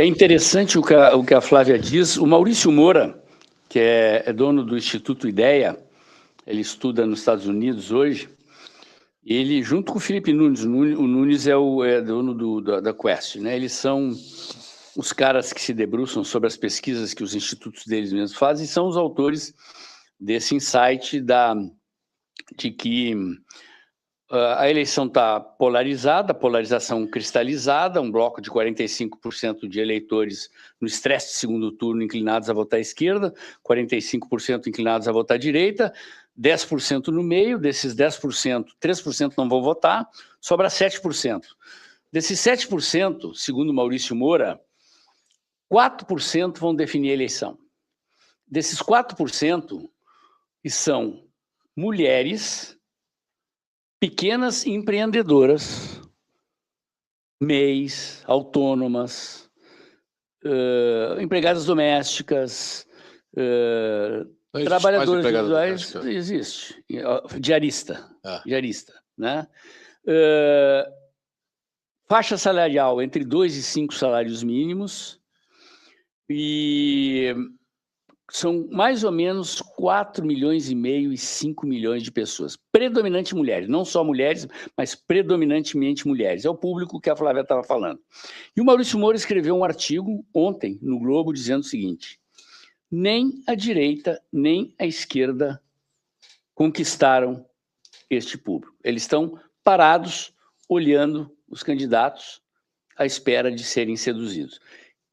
É interessante o que a Flávia diz. O Maurício Moura, que é dono do Instituto Ideia, ele estuda nos Estados Unidos hoje, ele, junto com o Felipe Nunes, o Nunes é dono da Quest, né? Eles são os caras que se debruçam sobre as pesquisas que os institutos deles mesmos fazem, e são os autores desse insight de que a eleição está polarizada, polarização cristalizada, um bloco de 45% de eleitores no estresse de segundo turno inclinados a votar à esquerda, 45% inclinados a votar à direita, 10% no meio, desses 10%, 3% não vão votar, sobra 7%. Desses 7%, segundo Maurício Moura, 4% vão definir a eleição. Desses 4%, são mulheres pequenas empreendedoras, MEIs, autônomas, empregadas domésticas, trabalhadores individuais, existe, diarista, né? Faixa salarial entre 2 e 5 salários mínimos, e são mais ou menos 4,5 milhões e 5 milhões de pessoas, predominantemente mulheres, não só mulheres, mas predominantemente mulheres. É o público que a Flávia estava falando. E o Maurício Moura escreveu um artigo ontem no Globo dizendo o seguinte: nem a direita nem a esquerda conquistaram este público. Eles estão parados, olhando os candidatos à espera de serem seduzidos.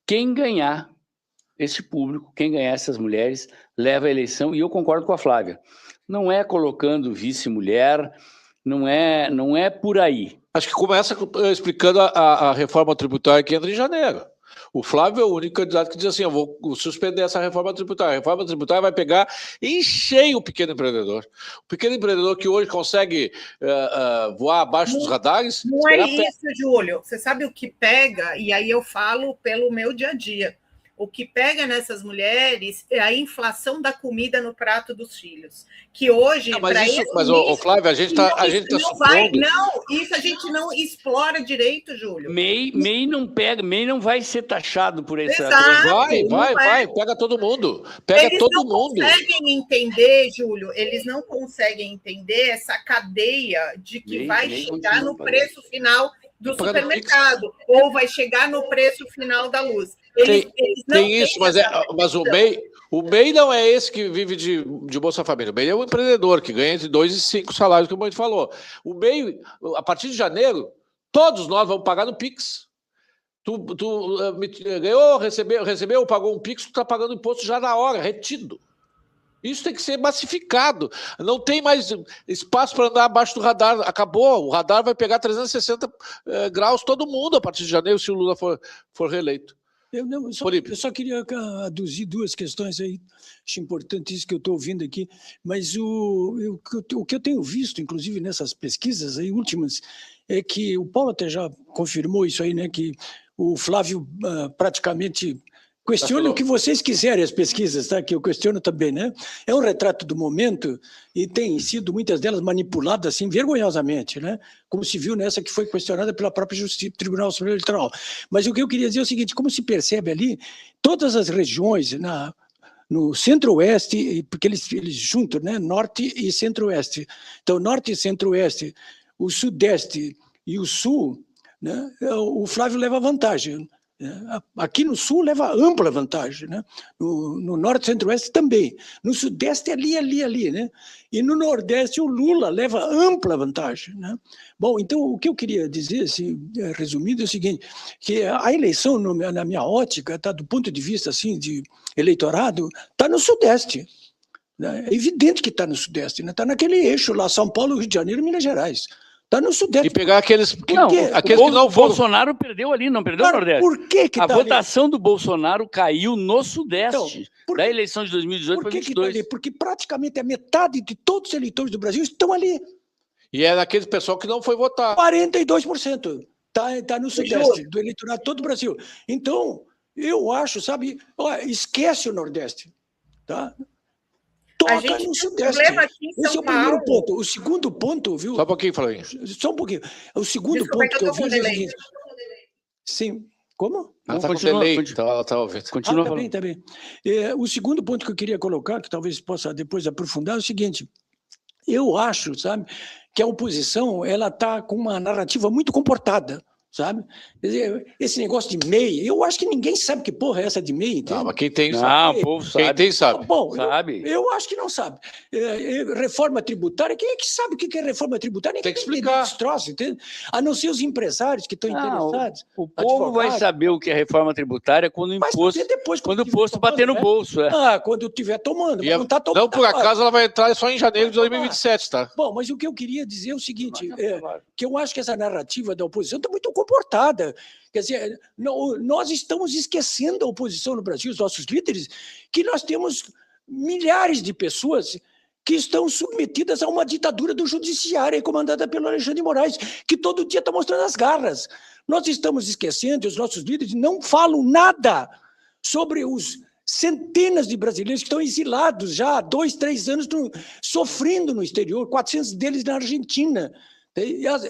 Quem ganhar este público, quem ganhar essas mulheres, leva a eleição, e eu concordo com a Flávia. Não é colocando vice-mulher, não é por aí. Acho que começa explicando a reforma tributária que entra em janeiro. O Flávio é o único candidato que diz assim: eu vou suspender essa reforma tributária. A reforma tributária vai pegar em cheio o pequeno empreendedor. O pequeno empreendedor que hoje consegue voar abaixo dos radares... Não é isso, Júlio. Você sabe o que pega? E aí eu falo pelo meu dia a dia. O que pega nessas mulheres é a inflação da comida no prato dos filhos. Que hoje... Flávia, a gente está supondo... Isso a gente não explora direito, Júlio. MEI não pega, MEI não vai ser taxado por essa... Exato, vai, pega todo mundo. Eles não conseguem entender, Júlio, eles não conseguem entender essa cadeia de que vai chegar no preço final do supermercado, ou vai chegar no preço final da luz. Tem isso, mas o MEI não é esse que vive de Bolsa Família. O MEI é um empreendedor que ganha entre 2 e 5 salários, como a gente falou. O MEI, a partir de janeiro, todos nós vamos pagar no Pix. Tu ganhou, recebeu, pagou um Pix, tu está pagando imposto já na hora, retido. Isso tem que ser massificado. Não tem mais espaço para andar abaixo do radar. Acabou. O radar vai pegar 360 graus todo mundo a partir de janeiro, se o Lula for reeleito. Eu só queria aduzir duas questões aí. Acho importante isso que eu estou ouvindo aqui. Mas o que eu tenho visto, inclusive nessas pesquisas aí últimas, é que o Paulo até já confirmou isso aí, né? Que o Flávio praticamente... Questione o que vocês quiserem, as pesquisas, tá? Que eu questiono também, né? É um retrato do momento e tem sido, muitas delas, manipuladas, assim, vergonhosamente, né? Como se viu nessa que foi questionada pela própria Justiça, Tribunal Superior Eleitoral. Mas o que eu queria dizer é o seguinte: como se percebe ali, todas as regiões no centro-oeste, porque eles juntam, né? Norte e centro-oeste. Então, norte e centro-oeste, o sudeste e o sul, né? O Flávio leva vantagem. Aqui no sul leva ampla vantagem, né? No norte e centro-oeste também, no sudeste ali, né? E no nordeste o Lula leva ampla vantagem, né? Bom, então o que eu queria dizer, assim, resumindo, é o seguinte: que a eleição, na minha ótica, tá, do ponto de vista assim, de eleitorado, está no sudeste, né? É evidente que está no sudeste, né? Está naquele eixo lá, São Paulo, Rio de Janeiro, Minas Gerais. Está no Sudeste. E pegar aqueles que não foram. Bolsonaro perdeu ali, não perdeu no Nordeste. Por que a votação do Bolsonaro caiu no Sudeste da eleição de 2018 para 2022. Tá ali? Porque praticamente a metade de todos os eleitores do Brasil estão ali. E é daquele pessoal que não foi votar. 42% está no Sudeste, do eleitorado todo o Brasil. Então, eu acho, sabe, esquece o Nordeste, tá? Toca no Sudeste. Esse é o primeiro ponto. O segundo ponto, viu? Só um pouquinho, Flavinho. Só um pouquinho. O segundo ponto que eu vi é o seguinte. Sim. Como? Ela está com Continua, delay, continua. então ela está ouvindo. Continua Tá falando. bem, tá bem. O segundo ponto que eu queria colocar, que talvez possa depois aprofundar, é o seguinte. Eu acho, sabe, que a oposição ela está com uma narrativa muito comportada, sabe? Quer dizer, esse negócio de MEI, eu acho que ninguém sabe que porra é essa de MEI. Não, mas quem tem Não, sabe. o povo Quem sabe. tem sabe. Bom, Sabe? eu acho que não sabe. Reforma tributária, quem é que sabe o que é reforma tributária? Ninguém Tem que explicar. esse troço, entende? A não ser os empresários que estão interessados. O povo vai advogados. saber o que é reforma tributária quando o Mas imposto, depois, quando o tiver posto tomando, bater no né? bolso. Quando eu estiver tomando, E mas não está tomando. não por agora. acaso ela vai entrar só em janeiro de 2027, tá? Bom, mas o que eu queria dizer é o seguinte, que eu acho que essa narrativa da oposição está muito comportada. Quer dizer, nós estamos esquecendo a oposição no Brasil, os nossos líderes, que nós temos milhares de pessoas que estão submetidas a uma ditadura do judiciário comandada pelo Alexandre de Moraes, que todo dia está mostrando as garras. Nós estamos esquecendo, os nossos líderes não falam nada sobre os centenas de brasileiros que estão exilados já há 2, 3 anos, sofrendo no exterior, 400 deles na Argentina.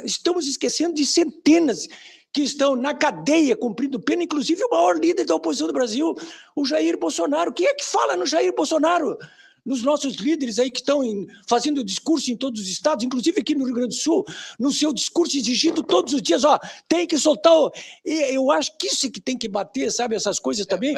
Estamos esquecendo de centenas que estão na cadeia cumprindo pena, inclusive o maior líder da oposição do Brasil, o Jair Bolsonaro. Quem é que fala no Jair Bolsonaro? Nos nossos líderes aí que estão fazendo discurso em todos os estados, inclusive aqui no Rio Grande do Sul, no seu discurso exigindo todos os dias, tem que soltar. Eu acho que isso que tem que bater, sabe, essas coisas também.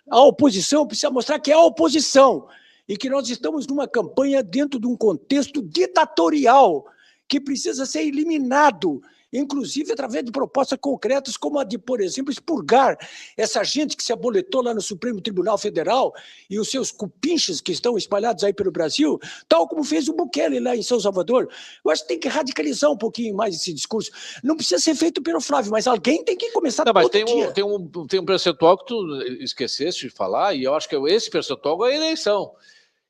A oposição precisa mostrar que é a oposição e que nós estamos numa campanha dentro de um contexto ditatorial que precisa ser eliminado, inclusive através de propostas concretas, como a de, por exemplo, expurgar essa gente que se aboletou lá no Supremo Tribunal Federal e os seus cupinchas que estão espalhados aí pelo Brasil, tal como fez o Bukele lá em São Salvador. Eu acho que tem que radicalizar um pouquinho mais esse discurso. Não precisa ser feito pelo Flávio, mas alguém tem que começar todo dia. Tem um percentual que tu esqueceste de falar, e eu acho que esse percentual é a eleição,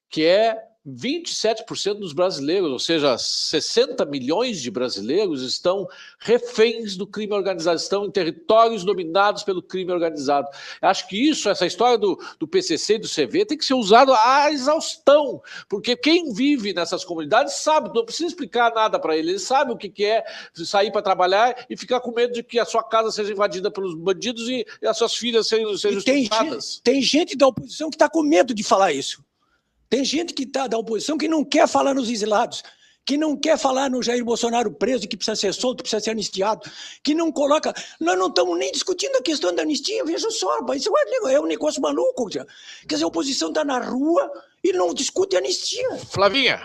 que é 27% dos brasileiros, ou seja, 60 milhões de brasileiros estão reféns do crime organizado, estão em territórios dominados pelo crime organizado. Acho que essa história do PCC e do CV tem que ser usada à exaustão, porque quem vive nessas comunidades sabe, não precisa explicar nada para ele sabe o que é sair para trabalhar e ficar com medo de que a sua casa seja invadida pelos bandidos e as suas filhas sejam estupradas. Tem gente da oposição que está com medo de falar isso. Tem gente que está da oposição que não quer falar nos exilados, que não quer falar no Jair Bolsonaro preso, que precisa ser solto, precisa ser anistiado, que não coloca... Nós não estamos nem discutindo a questão da anistia, veja só, isso é um negócio maluco. Quer dizer, a oposição está na rua e não discute anistia. Flavinha.